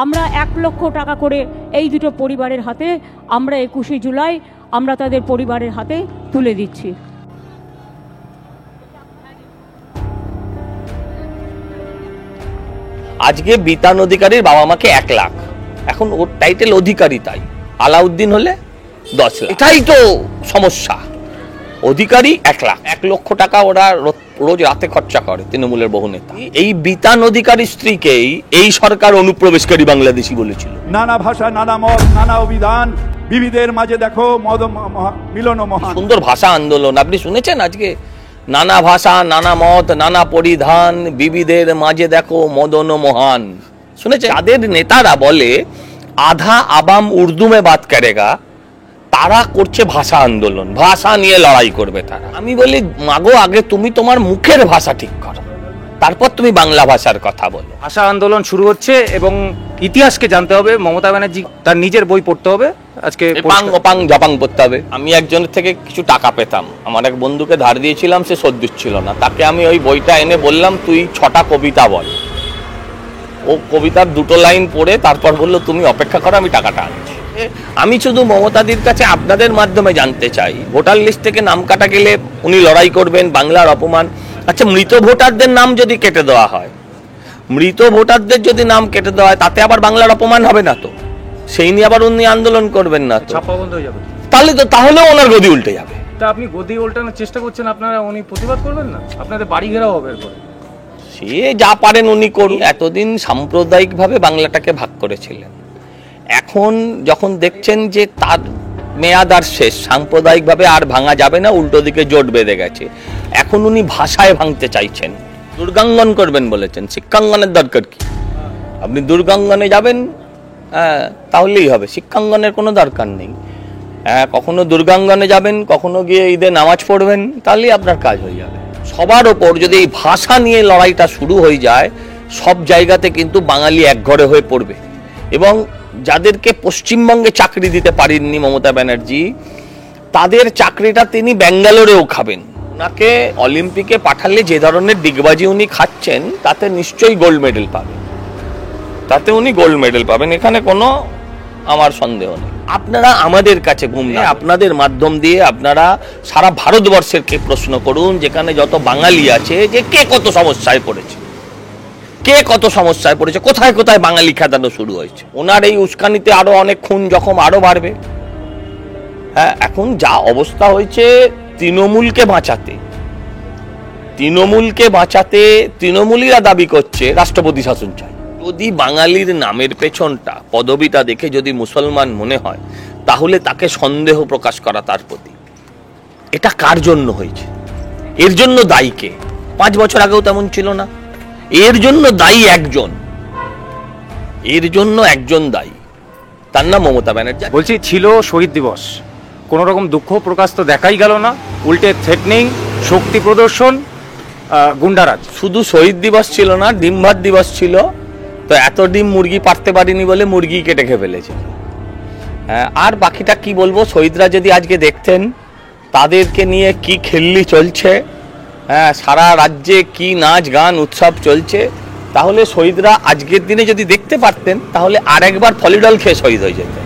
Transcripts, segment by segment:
আমরা 1 লক্ষ টাকা করে এই দুটো পরিবারের হাতে আমরা 21শে জুলাই আমরা তাদের পরিবারের হাতে তুলে দিচ্ছি। আজকে বিতান অধিকারীর বাবা মাকে 1 লাখ, এখন ওর টাইটেল অধিকারী, তাই আলাউদ্দিন হলে 10 লাখ। এটাই তো সমস্যা। অধিকারী 1 লাখ, 1 লক্ষ টাকা ওরা রোজ রাতে খরচা করে তৃণমূলের বহু নেতা। এই বিতান অধিকারী স্ত্রীকেই এই সরকার অনুপ্রবেশকারী বাংলাদেশি বলেছিল। নানা ভাষা, নানা মত, নানা অভিধান, বিবিধের মাঝে দেখো মিলন মহান। সুন্দর ভাষা আন্দোলন আপনি শুনেছেন আজকে? নানা ভাষা, নানা মত, নানা পরিধান, বিবিধের মাঝে দেখো মদন মহান, শুনেছেন? তাদের নেতারা বলে আধা আবাম উর্দু মে বাত করেগা, তারা করছে ভাষা আন্দোলন, ভাষা নিয়ে লড়াই করবে তারা। আমি বলি মাগো, আগে তুমি তোমার মুখের ভাষা ঠিক করো, তারপর তুমি বাংলা ভাষার কথা বলো। ভাষা আন্দোলন শুরু হচ্ছে এবং ইতিহাসকে জানতে হবে। মমতা ব্যানার্জি তার নিজের বই পড়তে হবে, আজকে জাপাং পড়তে হবে। আমি একজনের থেকে কিছু টাকা পেতাম, আমার এক বন্ধুকে ধার দিয়েছিলাম, সে শোধ দিচ্ছিল না, তাকে আমি ওই বইটা এনে বললাম তুই 6টা কবিতা বল। ও কবিতার 2টো লাইন পড়ে তারপর বললো তুমি অপেক্ষা করো, আমি টাকাটা আনছি। আমি শুধু মমতাদির কাছে আপনাদের মাধ্যমে জানতে চাই, ভোটার লিস্ট থেকে নাম কাটা গেলে উনি লড়াই করবেন, বাংলার অপমান। আচ্ছা, মৃত ভোটারদের নাম যদি কেটে দেওয়া হয়, মৃত ভোটারদের যদি নাম কেটে দেওয়া হয়, তাতে আবার বাংলার অপমান হবে না তো? সেই নিয়ে আবার উনি আন্দোলন করবেন না তো? ছাপ্পা বন্ধ হয়ে যাবে, তাহলে ওনার গদি উল্টে যাবে। তা আপনি গদি উল্টানোর চেষ্টা করছেন, আপনারা উনি প্রতিবাদ করবেন না? আপনাদের বাড়ি ঘেরাও হবে এরপরে। সে যা পারেন উনি করুন। এতদিন সাম্প্রদায়িকভাবে বাংলাটাকে ভাগ করেছিলেন, এখন যখন দেখছেন যে তার মেয়াদ আর শেষ, সাম্প্রদায়িকভাবে আর ভাঙা যাবে না, উল্টো দিকে জোট বেঁধে গেছে, এখন উনি ভাষায় ভাঙতে চাইছেন। দুর্গাঙ্গন করবেন বলেছেন, শিক্ষাঙ্গনের দরকার কি? আপনি দুর্গাঙ্গনে যাবেন, তাহলেই হবে, শিক্ষাঙ্গনের কোনো দরকার নেই। কখনো দুর্গাঙ্গনে যাবেন, কখনো গিয়ে ঈদে নামাজ পড়বেন, তাহলেই আপনার কাজ হয়ে যাবে। সবার ওপর যদি এই ভাষা নিয়ে লড়াইটা শুরু হয়ে যায়, সব জায়গাতে কিন্তু বাঙালি একঘরে হয়ে পড়বে। এবং যাদেরকে পশ্চিমবঙ্গে চাকরি দিতে পারেননি মমতা ব্যানার্জি, তাদের চাকরিটা তিনি ব্যাঙ্গালোরেও খাবেন। ওনাকে অলিম্পিকে পাঠালে যে ধরনের ডিগবাজি উনি খাচ্ছেন, তাতে নিশ্চয়ই গোল্ড মেডেল পাবেন, তাতে উনি গোল্ড মেডেল পাবেন, এখানে কোনো আমার সন্দেহ নেই। আপনারা আমাদের কাছে ঘুমলে, আপনাদের মাধ্যম দিয়ে আপনারা সারা ভারতবর্ষেরকে প্রশ্ন করুন, যেখানে যত বাঙালি আছে, যে কে কত সমস্যায় পড়েছে, কে কত সমস্যায় পড়েছে, কোথায় কোথায় বাঙালি খেদানো শুরু হয়েছে। ওনার এই উস্কানিতে আরো অনেক খুন জখম আরো বাড়বে। হ্যাঁ, এখন যা অবস্থা হয়েছে, তৃণমূলকে বাঁচাতে তৃণমূলীরা দাবি করছে রাষ্ট্রপতি শাসন চাই। যদি বাঙালির নামের পেছনটা, পদবিটা দেখে যদি মুসলমান মনে হয়, তাহলে তাকে সন্দেহ প্রকাশ করা তার প্রতি। এটা কার জন্য হয়েছে? এর জন্য দায়ী কে? 5 বছর আগেও তেমন ছিল না। এর জন্য দায়ী একজন, দায়ী, তার নাম মমতা ব্যানার্জি। বলছি, ছিল শহীদ দিবস, কোন রকম দুঃখ প্রকাশ তো দেখাই গেল না, উল্টে থ্রেটনিং, শক্তি প্রদর্শন, গুন্ডারাজ। শুধু শহীদ দিবস ছিল না, ডিম ভাত দিবস ছিল। তো এত ডিম মুরগি পারতে পারিনি বলে মুরগি কেটে খেয়ে ফেলেছে। আর বাকিটা কি বলবো, শহীদরা যদি আজকে দেখতেন তাদেরকে নিয়ে কি খেললি চলছে, সারা রাজ্যে কি নাচ গান উৎসব চলছে, তাহলে শহীদরা আজকের দিনে যদি দেখতে পারতেন, তাহলে আরেকবার ফলিডল খেয়ে শহীদ হয়ে যেতেন।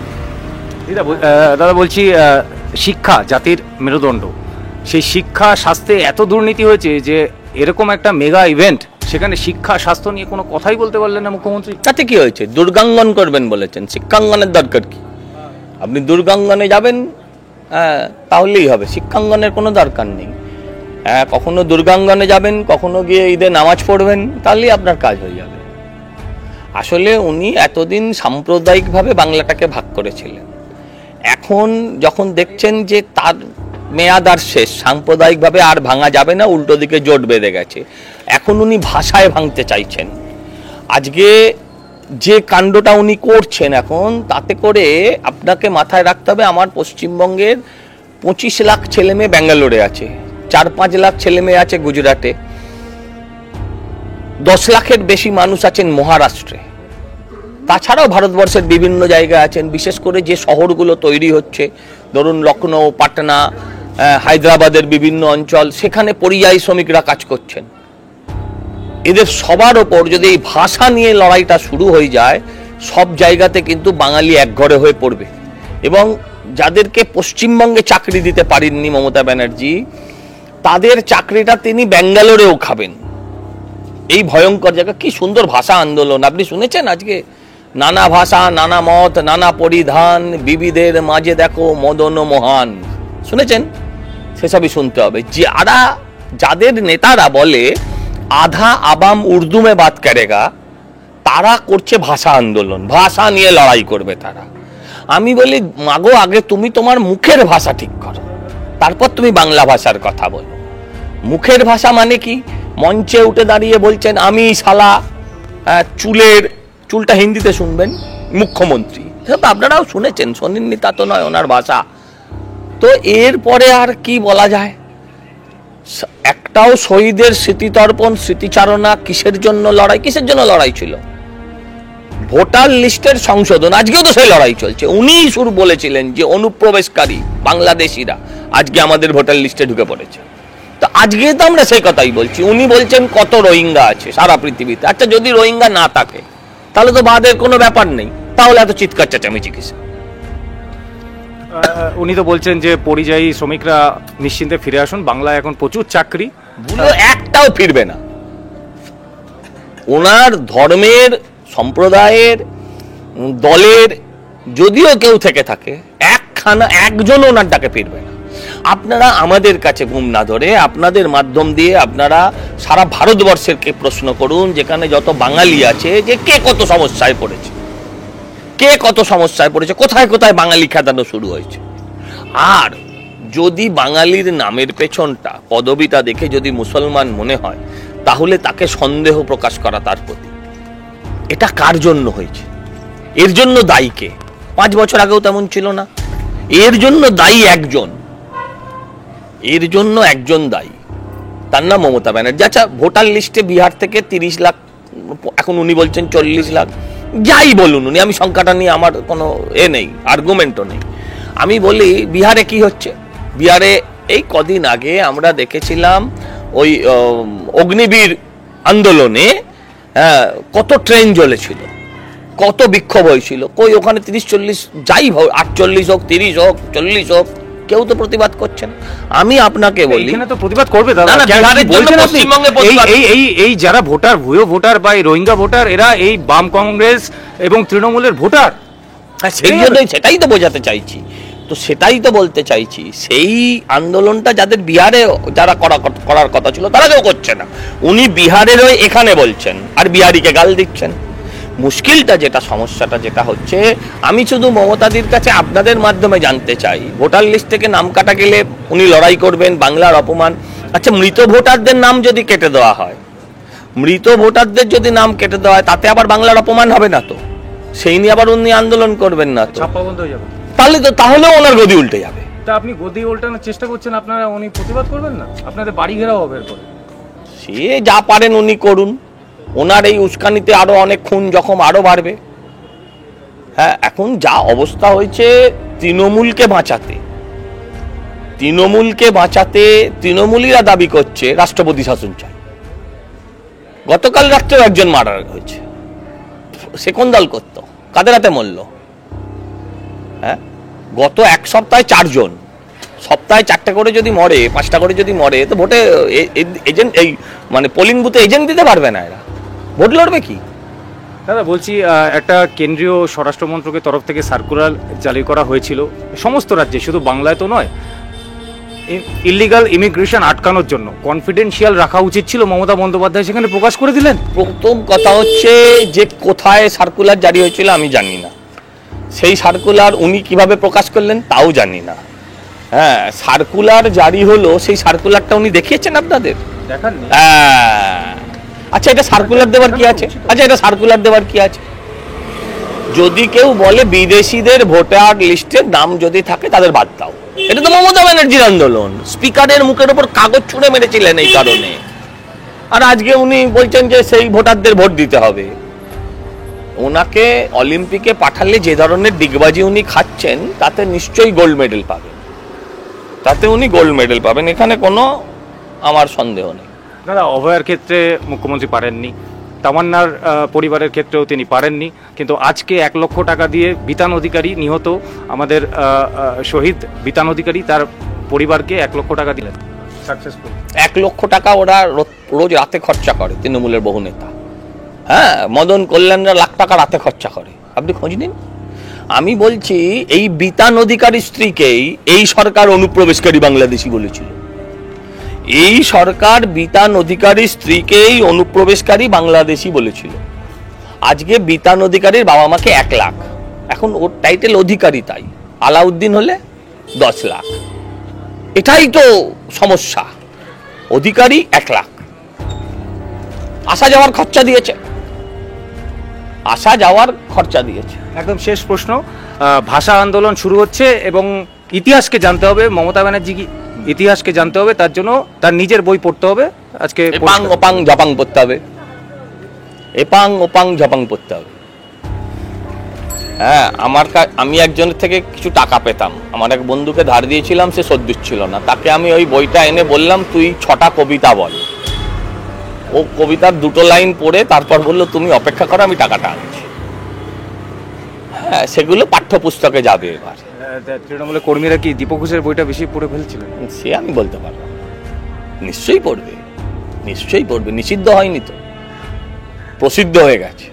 দাদা বলছি, শিক্ষা জাতির মেরুদণ্ড, সেই শিক্ষা স্বাস্থ্যে এত দুর্নীতি হয়েছে যে এরকম একটা মেগা ইভেন্ট, সেখানে শিক্ষা স্বাস্থ্য নিয়ে কোনো কথাই বলতে পারলেন না মুখ্যমন্ত্রী। তাতে কি হয়েছে? দুর্গাঙ্গন করবেন বলেছেন, শিক্ষাঙ্গনের দরকার কি? আপনি দুর্গাঙ্গনে যাবেন, তাহলেই হবে, শিক্ষাঙ্গনের কোনো দরকার নেই। কখনো দুর্গাঙ্গনে যাবেন, কখনো গিয়ে ঈদে নামাজ পড়বেন, তাহলেই আপনার কাজ হয়ে যাবে। আসলে উনি এতদিন সাম্প্রদায়িকভাবে বাংলাটাকে ভাগ করেছিলেন, এখন যখন দেখছেন যে তার মেয়াদ আর শেষ, সাম্প্রদায়িকভাবে আর ভাঙা যাবে না, উল্টো দিকে জোট বেঁধে গেছে, এখন উনি ভাষায় ভাঙতে চাইছেন। আজকে যে কাণ্ডটা উনি করছেন এখন, তাতে করে আপনাকে মাথায় রাখতে হবে, আমার পশ্চিমবঙ্গের 25 লাখ ছেলে মেয়ে ব্যাঙ্গালোরে আছে, 4-5 লাখ ছেলে মেয়ে আছে গুজরাটে, 10 লাখের বেশি মানুষ আছেন মহারাষ্ট্রে, তাছাড়াও ভারতবর্ষের বিভিন্ন জায়গায় আছেন। বিশেষ করে যে শহরগুলো তৈরি হচ্ছে, ধরুন লখনৌ, পাটনা, হায়দ্রাবাদের বিভিন্ন অঞ্চল, সেখানে পরিযায়ী শ্রমিকরা কাজ করছেন। এদের সবার ওপর যদি এই ভাষা নিয়ে লড়াইটা শুরু হয়ে যায়, সব জায়গাতে কিন্তু বাঙালি একঘরে হয়ে পড়বে। এবং যাদেরকে পশ্চিমবঙ্গে চাকরি দিতে পারেননি মমতা ব্যানার্জি, তাদের চাকরিটা তিনি ব্যাঙ্গালোরেও খাবেন। এই ভয়ঙ্কর জায়গা। কি সুন্দর ভাষা আন্দোলন, আপনি শুনেছেন আজকে? নানা ভাষা, নানা মত, নানা পরিধান, বিবিধের মাঝে দেখো মদন মহান, শুনেছেন? সেসবই শুনতে হবে। যাদের নেতারা বলে আধা আবাম উর্দু মে বাত করেগা, তারা করছে ভাষা আন্দোলন, ভাষা নিয়ে লড়াই করবে তারা। আমি বলি মাগো, আগে তুমি তোমার মুখের ভাষা ঠিক করো, তারপর তুমি বাংলা ভাষার কথা বলো। মুখের ভাষা মানে কি? মঞ্চে উঠে দাঁড়িয়ে বলছেন আমি শালা, চুলটা হিন্দিতে শুনবেন মুখ্যমন্ত্রী, সেটা আপনারাও শুনেছেন, শোনেননি তা তো নয়, ওনার ভাষা। তো এরপরে আর কি বলা যায়? একটাও শহীদের স্মৃতিতর্পণ, স্মৃতিচারণা কিসের জন্য লড়াই? কিসের জন্য লড়াই ছিল? ভোটার লিস্টের সংশোধন। আজকেও তো সেই লড়াই চলছে। উনি শুরু বলেছিলেন যে অনুপ্রবেশকারী বাংলাদেশিরা আজকে আমাদের ভোটার লিস্টে ঢুকে পড়েছে। তো আজকে তো আমরা সেই কথাই বলছি। উনি বলছেন কত রোহিঙ্গা আছে সারা পৃথিবীতে। আচ্ছা, যদি রোহিঙ্গা না থাকে তাহলে তো বাদের কোনো ব্যাপার নেই, তাহলে এত চিৎকার চেঁচামেচি কিসে? উনি তো বলছেন যে পরিযায়ী শ্রমিকরা নিশ্চিন্তে ফিরে আসুন, বাংলায় এখন প্রচুর চাকরি। একটাও ফিরবে না। ওনার ধর্মের, সম্প্রদায়ের, দলের যদিও কেউ থেকে থাকে, একজন ওনার ডাকে ফিরবে না। আপনারা আমাদের কাছে ঘুম না ধরে আপনাদের মাধ্যম দিয়ে আপনারা সারা ভারতবর্ষেরকে প্রশ্ন করুন, যেখানে যত বাঙালি আছে, যে কে কত সমস্যায় পড়েছে, কে কত সমস্যায় পড়েছে, কোথায় কোথায় বাঙালি খেদানো শুরু হয়েছে। আর যদি বাঙালির নামের পেছনটা, পদবিটা দেখে যদি মুসলমান মনে হয়, তাহলে তাকে সন্দেহ প্রকাশ করা তার প্রতি। এটা কার জন্য হয়েছে? এর জন্য দায়ী কে? 5 বছর আগেও তেমন ছিল না। এর জন্য দায়ী একজন, এর জন্য একজন দায়ী, তার নাম মমতা ব্যানার্জি। আচ্ছা, ভোটার লিস্টে বিহার থেকে 30 লাখ, এখন উনি বলছেন 40 লাখ, যাই বলুন উনি, আমি সংখ্যাটা নিয়ে আমার কোনো নেই, আর্গুমেন্টও নেই। আমি বলি বিহারে কি হচ্ছে? বিহারে এই কদিন আগে আমরা দেখেছিলাম ওই অগ্নিবীর আন্দোলনে কত ট্রেন জ্বলেছিল, কত বিক্ষোভ হয়েছিল। কই ওখানে 30-40, যাই হোক, 48 হোক, 30 হোক, 40 হোক, কেউ তো প্রতিবাদ করছেন। আমি আপনাকে বলি, এখানে তো প্রতিবাদ করবে দাদা। এই যারা ভোটার, ভুয়ো ভোটার বা এই রোহিঙ্গা ভোটার, এরা এই বাম কংগ্রেস এবং তৃণমূলের ভোটার। সেই জন্যই সেটাই তো বোঝাতে চাইছি, তো সেটাই তো বলতে চাইছি। সেই আন্দোলনটা যাদের বিহারে যারা করার কথা ছিল, তারা কেউ করছে না। উনি বিহারের ওই এখানে বলছেন আর বিহারিকে গাল দিচ্ছেন। মুশকিলটা যেটা, সমস্যাটা যেটা হচ্ছে, আমি শুধু মমতাদির কাছে আপনাদের মাধ্যমে জানতে চাই, ভোটার লিস্ট থেকে নাম কাটা গেলে উনি লড়াই করবেন, বাংলার অপমান। আচ্ছা, মৃত ভোটারদের নাম যদি কেটে দেওয়া হয়, মৃত ভোটারদের যদি নাম কেটে দেওয়া হয়, তাতে আবার বাংলার অপমান হবে না তো? সেই নিয়ে আবার উনি আন্দোলন করবেন না তো? ছাপ্পা বন্ধ হয়ে যাবে তাহলে ওনার গদি উল্টে যাবে। তা আপনি গদি উল্টানোর চেষ্টা করছেন, আপনারা উনি প্রতিবাদ করবেন না? আপনাদের বাড়ি ঘেরাও হবে এরপরে। সে যা পারেন উনি করুন। ওনার এই উস্কানিতে আরো অনেক খুন জখম আরো বাড়বে। হ্যাঁ, এখন যা অবস্থা হয়েছে, তৃণমূলকে বাঁচাতে তৃণমূলীরা দাবি করছে রাষ্ট্রপতি শাসন চাই। গতকাল রাত্রেও একজন মারা হয়েছে। সে কোন দল করতো? কাদের হাতে মরল? হ্যাঁ, গত 1 সপ্তাহে 4 জন, সপ্তাহে 4টা করে যদি মরে, 5টা করে যদি মরে, তো ভোটে এজেন্ট, এই মানে পোলিং বুথে এজেন্ট দিতে পারবে না এরা, ভোট লড়বে কি? দাদা বলছি, একটা কেন্দ্রীয় স্বরাষ্ট্র মন্ত্রকের তরফ থেকে সার্কুলার জারি করা হয়েছিল সমস্ত রাজ্যে, শুধু বাংলায় তো নয়, ইলিগাল ইমিগ্রেশন আটকানোর জন্য। কনফিডেন্সিয়াল রাখা উচিত ছিল, মমতা বন্দ্যোপাধ্যায় সেখানে প্রকাশ করে দিলেন। প্রথম কথা হচ্ছে যে কোথায় সার্কুলার জারি হয়েছিল আমি জানি না, সেই সার্কুলার উনি কিভাবে প্রকাশ করলেন তাও জানি না। হ্যাঁ, সার্কুলার জারি হলো, সেই সার্কুলারটা উনি দেখিয়েছেন আপনাদের? দেখাননি। আচ্ছা, এটা সার্কুলার দেওয়ার কি আছে? যদি কেউ বলে বিদেশিদের ভোটার লিস্টে নাম যদি থাকে তাদের বাদ দাও, এটা তো মমতা ব্যানার্জির আন্দোলন। স্পিকারের মুখের উপর কাগজ ছুঁড়ে মেরেছিলেন এই কারণে। আর আজকে উনি বলছেন যে সেই ভোটারদের ভোট দিতে হবে। ওনাকে অলিম্পিকে পাঠালে যে ধরনের ডিগবাজি উনি খাচ্ছেন, তাতে নিশ্চয়ই গোল্ড মেডেল পাবেন, এখানে কোনো আমার সন্দেহ নেই। দাদা, অভয়ার ক্ষেত্রে মুখ্যমন্ত্রী পারেননি, তামান্নার পরিবারের ক্ষেত্রেও তিনি পারেননি, কিন্তু আজকে 1 লক্ষ টাকা দিয়ে বিতান অধিকারী, নিহত আমাদের শহীদ বিতান অধিকারী, তার পরিবারকে 1 লক্ষ টাকা দিলেন সাকসেসফুল। 1 লক্ষ টাকা ওরা রোজ রাতে খরচা করে, তৃণমূলের বহু নেতা। হ্যাঁ, মদন কল্যাণরা লাখ টাকা রাতে খরচা করে, আপনি খোঁজ নিন। আমি বলছি এই বিতান অধিকারী স্ত্রীকেই এই সরকার অনুপ্রবেশকারী বাংলাদেশি বলেছিল। এই সরকার বিতান অধিকারী স্ত্রীকেই অনুপ্রবেশকারী বাংলাদেশি বলেছিল। আজকে বিতান অধিকারীর বাবা মাকে 1 লাখ, এখন ওর টাইটেল অধিকারী, তাই আলাউদ্দিন হলে 10 লাখ। এটাই তো সমস্যা। অধিকারী 1 লাখ, আসা যাওয়ার খরচা দিয়েছে, আসা যাওয়ার খরচা দিয়েছে। একদম শেষ প্রশ্ন, ভাষা আন্দোলন শুরু হচ্ছে এবং ইতিহাসকে জানতে হবে, মমতা ব্যানার্জি কি ইতিহাসকে জানতে হবে, তার জন্য তার নিজের বই পড়তে হবে। আজকে এপাং ওপাং ঝপাং পড়তে হবে, এপাং ওপাং ঝপাং পড়তে হবে। হ্যাঁ, আমি একজনের থেকে কিছু টাকা পেতাম, আমার এক বন্ধুকে ধার দিয়েছিলাম, সে শোধ দিচ্ছিল না, তাকে আমি ওই বইটা এনে বললাম তুই 6টা কবিতা বল। ও কবিতার 2টো লাইন পড়ে তারপর বললো তুমি অপেক্ষা করো, আমি টাকাটা আনছি। হ্যাঁ, সেগুলো পাঠ্যপুস্তকে যাবে। এবার তৃণমূলের কর্মীরা কি দীপক ঘোষের বইটা বেশি পড়ে ফেলছিলেন? সে আমি বলতে পারবো, নিশ্চয়ই পড়বে, নিশ্চয়ই পড়বে, নিষিদ্ধ হয়নি তো, প্রসিদ্ধ হয়ে গেছে।